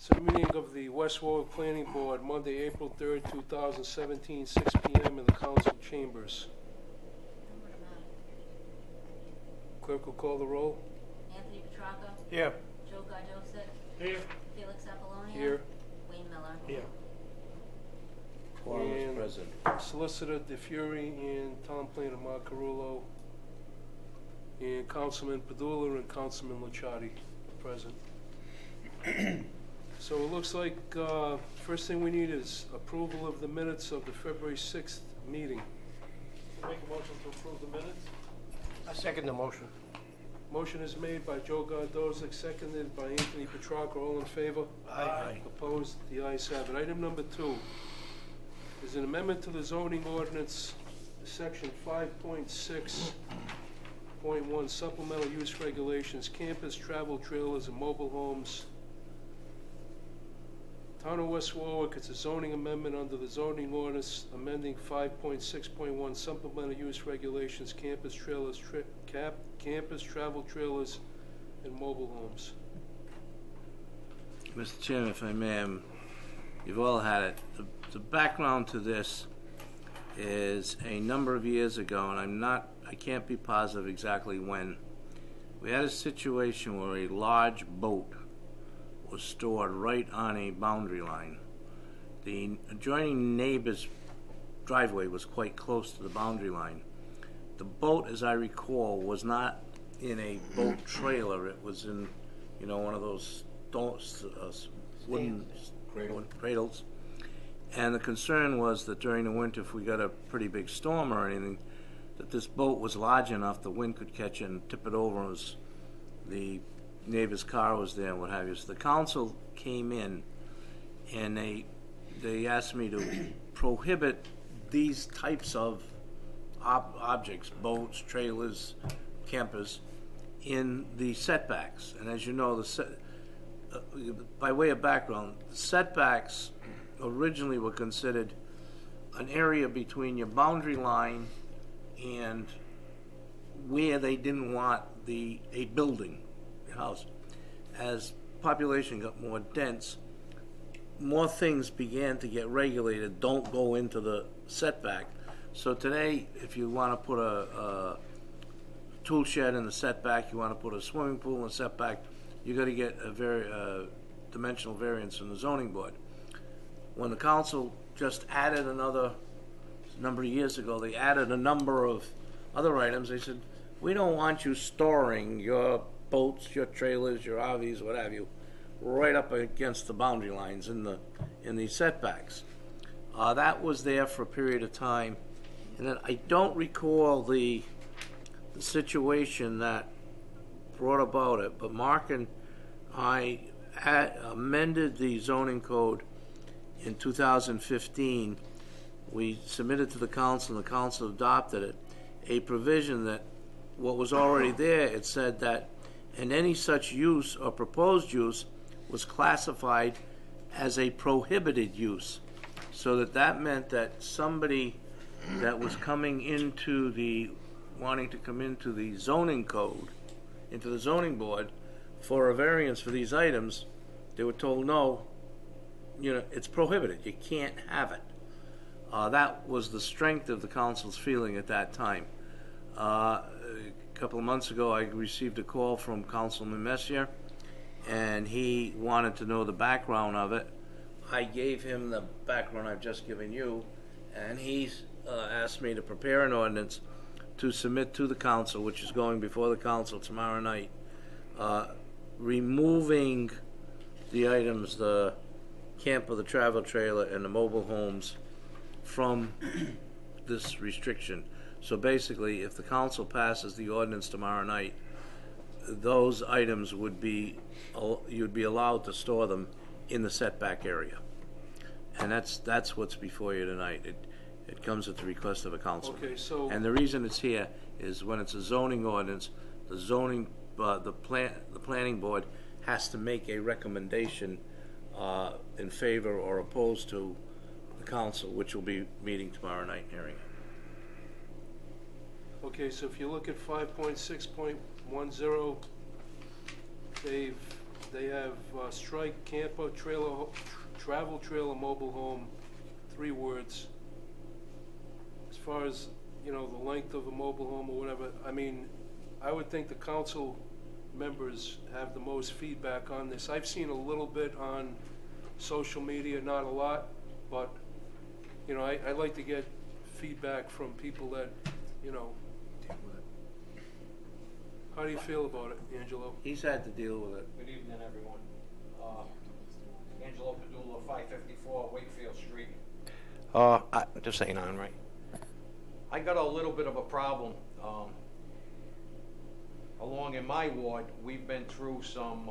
It's a meeting of the West Warwick Planning Board, Monday, April 3rd, 2017, 6 p.m. in the council chambers. Clerk will call the roll. Anthony Petracco. Here. Joe Gardosik. Here. Felix Apollonia. Here. Wayne Miller. Here. Quorum is And present. Solicitor DeFiore and Town Planner Mark Carullo and Councilman Padula and Councilman Licciardi present. So it looks like first thing we need is approval of the minutes of the February 6th meeting. Make a motion to approve the minutes? I second the motion. Motion is made by Joe Gardosik, seconded by Anthony Petracco. All in favor? Aye. Opposed? The ayes have it. Item number 2 is an amendment to the zoning ordinance, section 5.6.1, supplemental use regulations, campus, travel trailers, and mobile homes. Town of West Warwick, it's a zoning amendment under the zoning ordinance, amending 5.6.1, supplemental use regulations, campus trailers, campus, travel trailers, and mobile homes. Mr. Chairman, if I may, you've all had it. The background to this is a number of years ago, and I can't be positive exactly when, we had a situation where a large boat was stored right on a boundary line. The adjoining neighbor's driveway was quite close to the boundary line. The boat, as I recall, was not in a boat trailer. It was in, one of those wooden cradles. And the concern was that during the winter, if we got a pretty big storm or anything, that this boat was large enough the wind could catch it and tip it over as the neighbor's car was there and what have you. So the council came in and they asked me to prohibit these types of objects, boats, trailers, campers, in the setbacks. And as you know, by way of background, the setbacks originally were considered an area between your boundary line and where they didn't want a building, a house. As population got more dense, more things began to get regulated. Don't go into the setback. So today, if you want to put a tool shed in the setback, you want to put a swimming pool in the setback, you got to get a very dimensional variance from the zoning board. When the council just added another number of years ago, they added a number of other items. They said, we don't want you storing your boats, your trailers, your RVs, what have you, right up against the boundary lines in the setbacks. That was there for a period of time, and then I don't recall the situation that brought about it, but Mark and I amended the zoning code in 2015. We submitted to the council, and the council adopted it, a provision that what was already there, it said that in any such use or proposed use was classified as a prohibited use. So that meant that somebody that was coming into wanting to come into the zoning code, into the zoning board for a variance for these items, they were told, no, it's prohibited. You can't have it. That was the strength of the council's feeling at that time. A couple of months ago, I received a call from Councilman Messier, and he wanted to know the background of it. I gave him the background I've just given you, and he's asked me to prepare an ordinance to submit to the council, which is going before the council tomorrow night, removing the items, the camper, the travel trailer, and the mobile homes from this restriction. So basically, if the council passes the ordinance tomorrow night, those items would be, you'd be allowed to store them in the setback area. And that's what's before you tonight. It comes at the request of a council. Okay, so And the reason it's here is when it's a zoning ordinance, the planning board has to make a recommendation in favor or opposed to the council, which will be meeting tomorrow night, hearing it. Okay, so if you look at 5.6.10, they've they have strike camper, travel trailer, mobile home, 3 words. As far as, you know, the length of a mobile home or whatever, I mean, I would think the council members have the most feedback on this. I've seen a little bit on social media, not a lot, but, you know, I like to get feedback from people that, you know, deal with it. How do you feel about it, Angelo? He's had to deal with it. Good evening, everyone. Angelo Padula, 554 Wakefield Street. Just saying on, right? I got a little bit of a problem. Along in my ward, we've been through some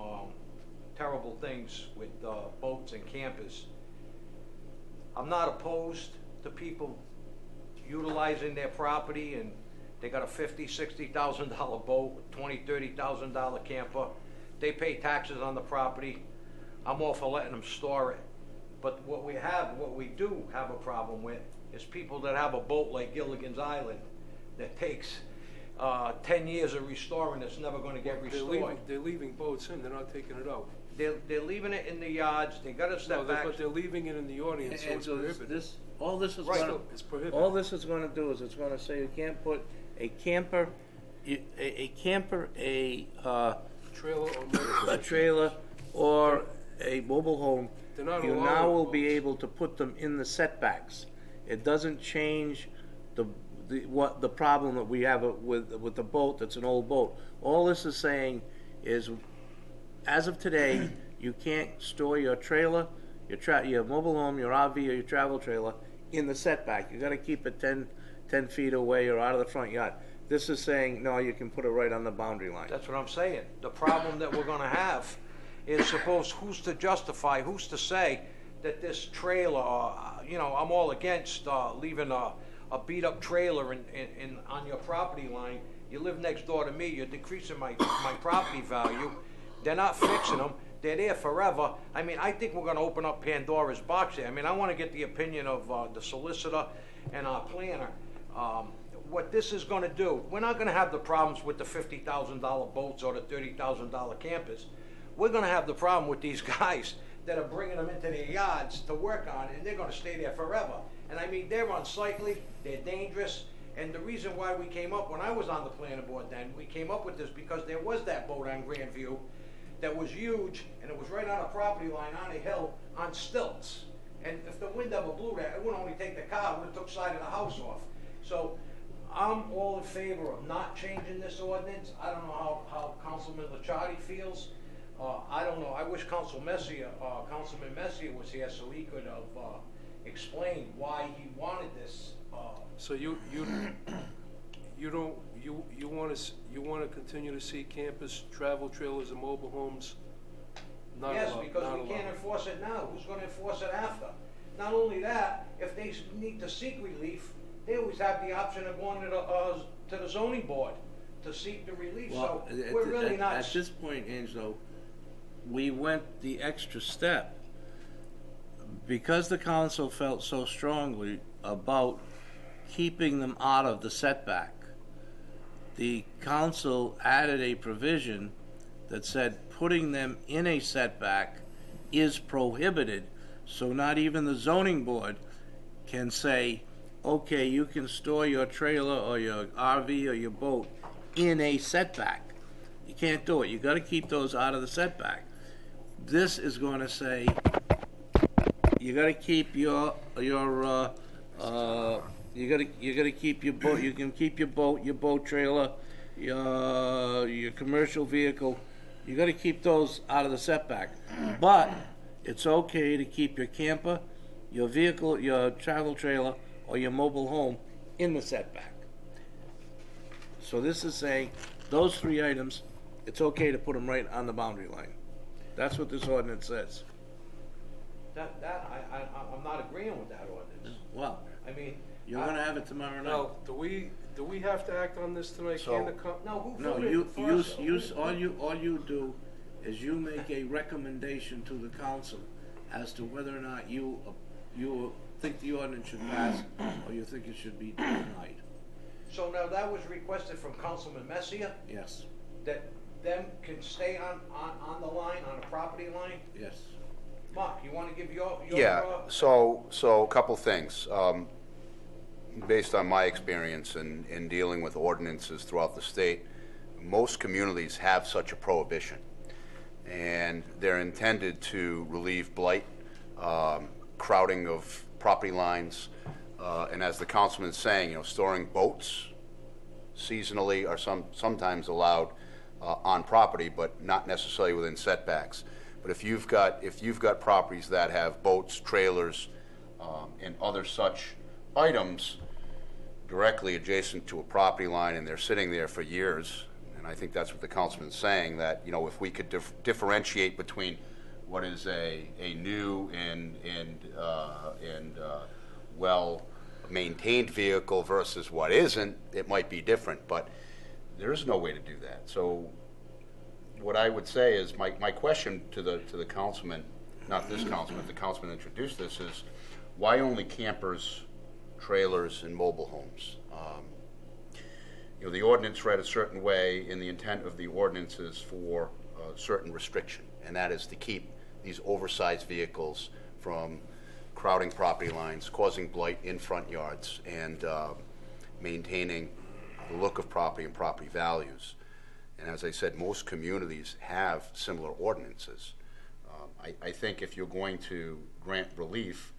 terrible things with boats and campers. I'm not opposed to people utilizing their property, and they got a $50,000-$60,000 boat, $20,000-$30,000 camper. They pay taxes on the property. I'm all for letting them store it. But what we do have a problem with is people that have a boat like Gilligan's Island that takes 10 years of restoring that's never going to get restored. They're leaving boats in, they're not taking it out. They're leaving it in the yards. They got to step back. But they're leaving it in the audience, so And it's so prohibited. all this is Right. gonna, It's prohibited. all this is gonna do is it's gonna say you can't put a camper, Trailer or motor. a trailer, or a mobile home. They're not You allowed now will be boats. able to put them in the setbacks. It doesn't change the problem that we have with the boat that's an old boat. All this is saying is, as of today, you can't store your trailer, your mobile home, your RV, or your travel trailer in the setback. You got to keep it 10 feet away or out of the front yard. This is saying, no, you can put it right on the boundary line. That's what I'm saying. The problem that we're going to have is, suppose who's to justify, who's to say that this trailer, you know, I'm all against leaving a beat-up trailer on your property line. You live next door to me. You're decreasing my property value. They're not fixing them. They're there forever. I mean, I think we're going to open up Pandora's box here. I mean, I want to get the opinion of the solicitor and our planner. What this is going to do, we're not going to have the problems with the $50,000 boats or the $30,000 campers. We're going to have the problem with these guys that are bringing them into their yards to work on, and they're going to stay there forever. And I mean, they're unsightly, they're dangerous, and the reason why we came up, when I was on the planning board then, we came up with this because there was that boat on Grandview that was huge, and it was right on a property line on a hill on stilts. And if the wind ever blew that, it wouldn't only take the car, it would have took side of the house off. So I'm all in favor of not changing this ordinance. I don't know how Councilman Licciardi feels. I don't know. I wish Councilman Messier was here so he could have explained why he wanted this. So you want to continue to see campers, travel trailers, and mobile homes not Yes, allowed? because Not we can't allowed. enforce it now. Who's going to enforce it after? Not only that, if they need to seek relief, they always have the option of going to the zoning board to seek the relief. Well, So we're really not. at this point, Angelo, we went the extra step because the council felt so strongly about keeping them out of the setback. The council added a provision that said putting them in a setback is prohibited. So not even the zoning board can say, okay, you can store your trailer or your RV or your boat in a setback. You can't do it. You got to keep those out of the setback. This is going to say you got to keep you got to keep your boat. You can keep your boat trailer, your commercial vehicle. You got to keep those out of the setback. But it's okay to keep your camper, your vehicle, your travel trailer, or your mobile home in the setback. So this is saying those 3 items, it's okay to put them right on the boundary line. That's what this ordinance says. I'm not agreeing with that ordinance. Well, I mean, you're going to have it tomorrow night. Now, do we have to act on this tonight? So- Can the no, who No, voted you first? all you do is you make a recommendation to the council as to whether or not you think the ordinance should pass or you think it should be denied. So now that was requested from Councilman Messier, Yes. that them can stay on the line on a property line? Yes. Mark, you wanna give your Yeah, so a couple things. Based on my experience in dealing with ordinances throughout the state, most communities have such a prohibition. And they're intended to relieve blight, crowding of property lines, and as the councilman is saying, storing boats seasonally are sometimes allowed on property, but not necessarily within setbacks. But if you've got properties that have boats, trailers, and other such items directly adjacent to a property line, and they're sitting there for years, and I think that's what the councilman's saying, that, if we could differentiate between what is a new and well-maintained vehicle versus what isn't, it might be different, but there is no way to do that. So what I would say is, my question to the councilman, not this councilman, the councilman introduced this, is why only campers, trailers, and mobile homes? The ordinance read a certain way, and the intent of the ordinance is for a certain restriction, and that is to keep these oversized vehicles from crowding property lines, causing blight in front yards, and maintaining the look of property and property values. And as I said, most communities have similar ordinances. I think if you're going to grant relief,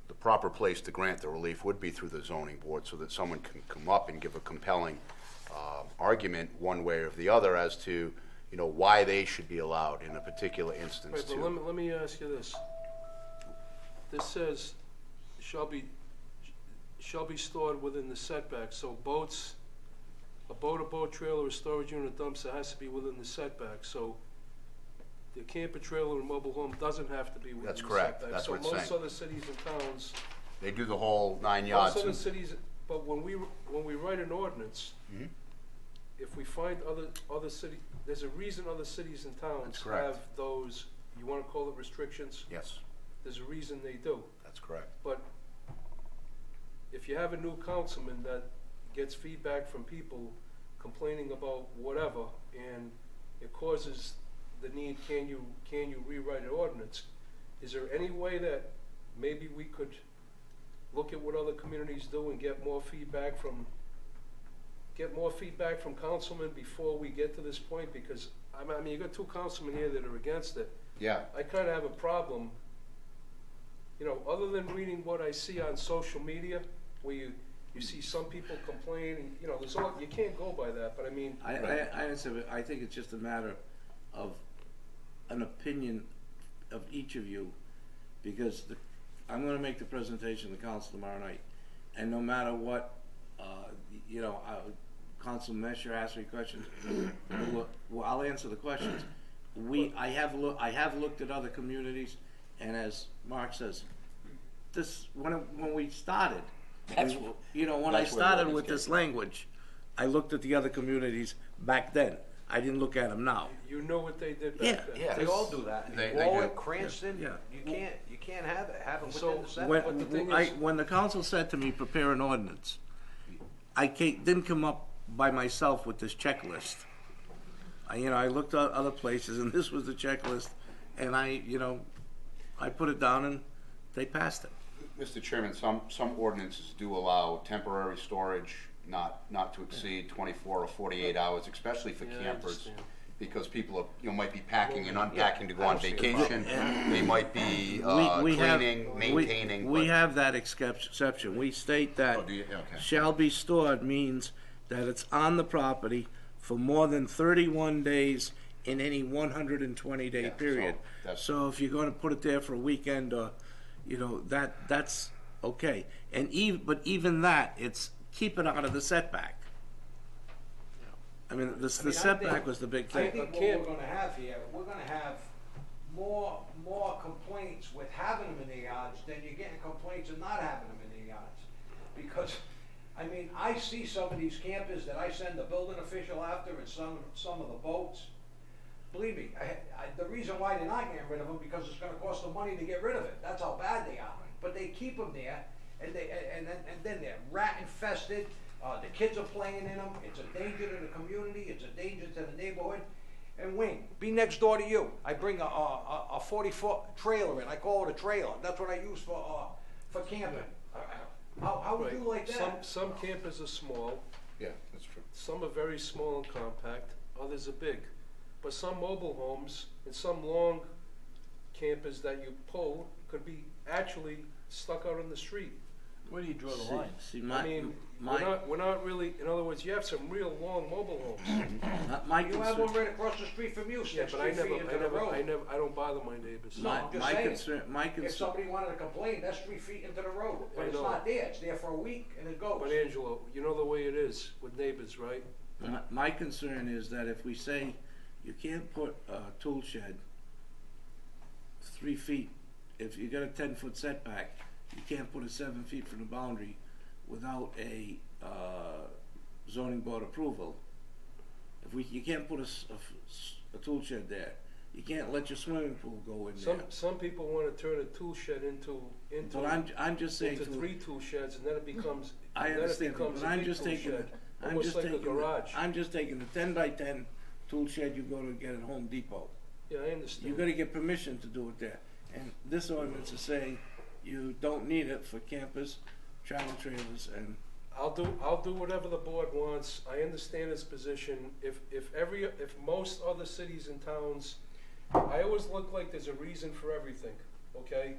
the proper place to grant the relief would be through the zoning board, so that someone can come up and give a compelling argument one way or the other as to why they should be allowed in a particular instance. Right, but let me ask you this. This says shall be stored within the setback, so boats, a boat trailer, a storage unit, dumpster has to be within the setback, so the camper trailer and mobile home doesn't have to be within the setback. That's correct. That's what it's So most saying. other cities and towns, They do the whole 9 yards. most other cities, but when we write an ordinance, Mhm. if we find other city, there's a reason other cities and towns That's correct. have those, you wanna call it restrictions? Yes, There's a reason they do. that's correct. But if you have a new councilman that gets feedback from people complaining about whatever, and it causes the need, can you rewrite an ordinance? Is there any way that maybe we could look at what other communities do and get more feedback from councilmen before we get to this point? Because, I mean, you got two councilmen here that are against it. Yeah. I kind of have a problem, other than reading what I see on social media, where you see some people complain, and, you can't go by that, but I mean. I think it's just a matter of an opinion of each of you, because I'm gonna make the presentation to the council tomorrow night, and no matter what, Council Messer asks me questions, well, I'll answer the questions. I have looked at other communities, and as Mark says, when we started, when I started with this language, I looked at the other communities back then. I didn't look at them now. You know what they did back then. Yeah. They all do that. They Warwick, do. Cranston, Yeah. you can't have it So, within the setback. But the thing is- When the council said to me, prepare an ordinance, I didn't come up by myself with this checklist. I looked at other places, and this was the checklist, and I put it down, and they passed it. Mr. Chairman, some ordinances do allow temporary storage, not to exceed 24 or 48 hours, especially for Yeah, I campers. understand. Because people might be packing and unpacking to go I on don't see a vacation. They might be cleaning, maintaining. We but- have that exception. We state that Oh, do you? Okay. shall be stored means that it's on the property for more than 31 days in any 120-day Yeah, period. so that's- So if you're going to put it there for a weekend, or that's okay. But even that, it's keep it out of the setback. I mean, the setback was the big I thing. think what we're gonna have here, we're gonna have more complaints with having them in the yards than you're getting complaints of not having them in the yards. Because, I see some of these campers that I send the building official after, and some of the boats. Believe me, the reason why they're not getting rid of them, because it's gonna cost them money to get rid of it. That's how bad they are. But they keep them there, and then they're rat infested. The kids are playing in them. It's a danger to the community. It's a danger to the neighborhood. and wing, be next door to you. I bring a 40-foot trailer in, I call it a trailer, that's what I use for camping. How would you like that? Some campers are small, Yeah, that's true. some are very small and compact, others are big. But some mobile homes and some long campers that you pull could be actually stuck out on the street. Where do you draw the line? See, I mean, we're not really, in other words, you have some real long mobile homes. my You have concern, one right across the street from you, Yeah, 6 but I feet into the road. I don't bother my neighbors. No, I'm just my saying, concern, my If concern, somebody wanted to complain, that's 3 feet into the road, but I it's know. not there, it's there for a week and it goes. But Angelo, you know the way it is with neighbors, right? my concern is that if we say you can't put a tool shed 3 feet, if you got a 10-foot setback, you can't put it 7 feet from the boundary without a zoning board approval. You can't put a tool shed there. You can't let your swimming pool go in there. Some people wanna turn a tool shed into But I'm just saying, into 3 tool sheds, and then it becomes, I then it understand, becomes but a I'm big just tool taking, shed, I'm almost just like a taking, garage. I'm just taking the 10-by-10 tool shed you go to get at Home Depot. Yeah, I You understand. gotta get permission to do it there. And this ordinance is saying you don't need it for campers, travel trailers, and I'll do whatever the board wants. I understand its position. If most other cities and towns, I always look like there's a reason for everything, okay?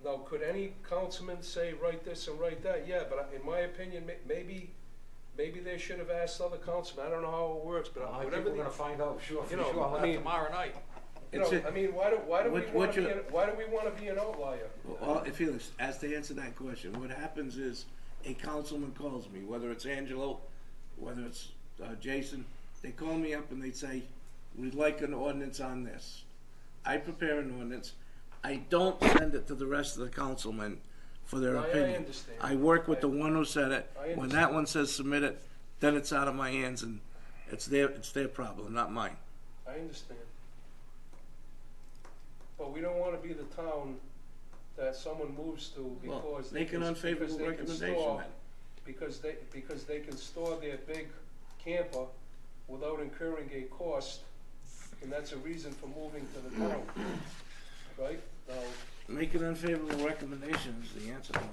Now, could any councilman say, write this and write that? Yeah, but in my opinion, maybe they should have asked other councilmen. I don't know how it works, but I think whatever we're gonna find out, sure, for you know, sure, I'll I have mean- tomorrow night. you know, It's a- I mean, why do we What want to you- be why do we want to be an outlier? well, Felix, as to answer that question, what happens is a councilman calls me, whether it's Angelo, whether it's Jason, they call me up and they say, we'd like an ordinance on this. I prepare an ordinance. I don't send it to the rest of the councilmen for their I opinion. understand. I work with the one who said it. I When that one says submit it, then it's out of my hands and it's their problem, not mine. I understand. But we don't want to be the town that someone moves to Well, because make an unfavorable recommendation then. because they can store their big camper without incurring a cost, and that's a reason for moving to the town, right? Now, Make an unfavorable recommendation is the answer to it.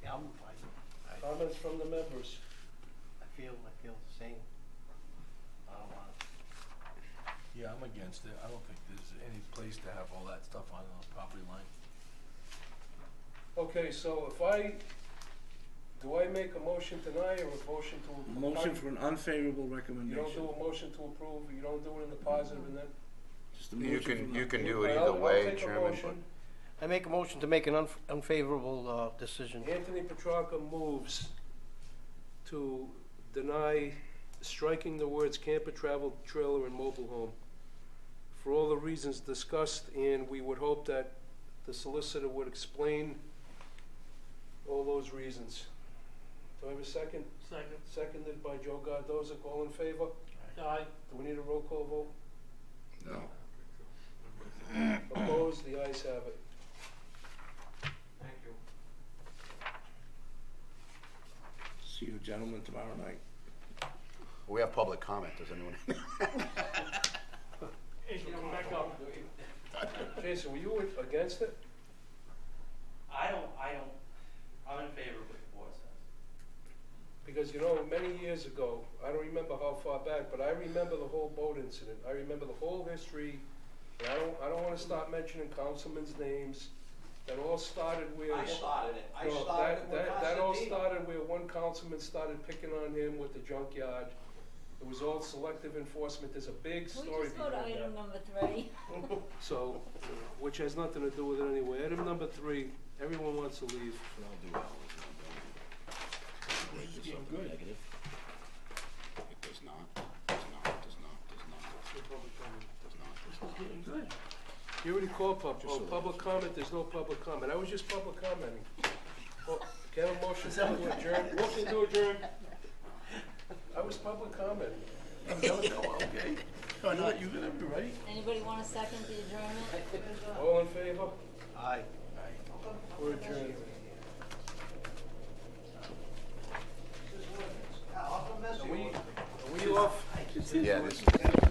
Yeah, I'm fine. comments from the members. I feel the same. I don't want it. Yeah, I'm against it. I don't think there's any place to have all that stuff on the property line. Okay, so do I make a motion tonight or a motion to approve? Motion for an unfavorable You don't recommendation. do a motion to approve, you don't do it in the positive, and then? Just a You motion for can, an you can unfavorable- do it I'll either way, take a Chairman, but motion. I make a motion to make an unfavorable decision. Anthony Petracca moves to deny striking the words camper, travel trailer, and mobile home for all the reasons discussed, and we would hope that the solicitor would explain all those reasons. Do I have a second? Second. Seconded by Joe Gardoza. All in favor? Aye. Do we need a roll call vote? no. Opposed? The ayes have it. Thank you. See you gentlemen tomorrow night. We have public comment, does anyone? Angel, come back up. Jason, were you against it? I'm in favor of what the board says. Because, you know, many years ago, I don't remember how far back, but I remember the whole boat incident. I remember the whole history. And I don't wanna start mentioning councilmen's names. That all started where. I started it. I No, started it with that all Constantine. started where one councilman started picking on him with the junkyard. It was all selective enforcement. There's a big Can we story just go to behind item that. number 3? So, which has nothing to do with it anyway. Item number 3, everyone wants to leave. Good. It does not, does not, does not. Good. You already called public comment, there's no public comment. I was just public commenting. Oh, can I have a motion to adjourn? Motion to adjourn. I was public commenting. Okay. Oh, no, you're gonna be right. Anybody want a second the adjournment? All in favor? Aye. We're adjourned. I'll come mess Are with we, you. are we off? Yeah, this is.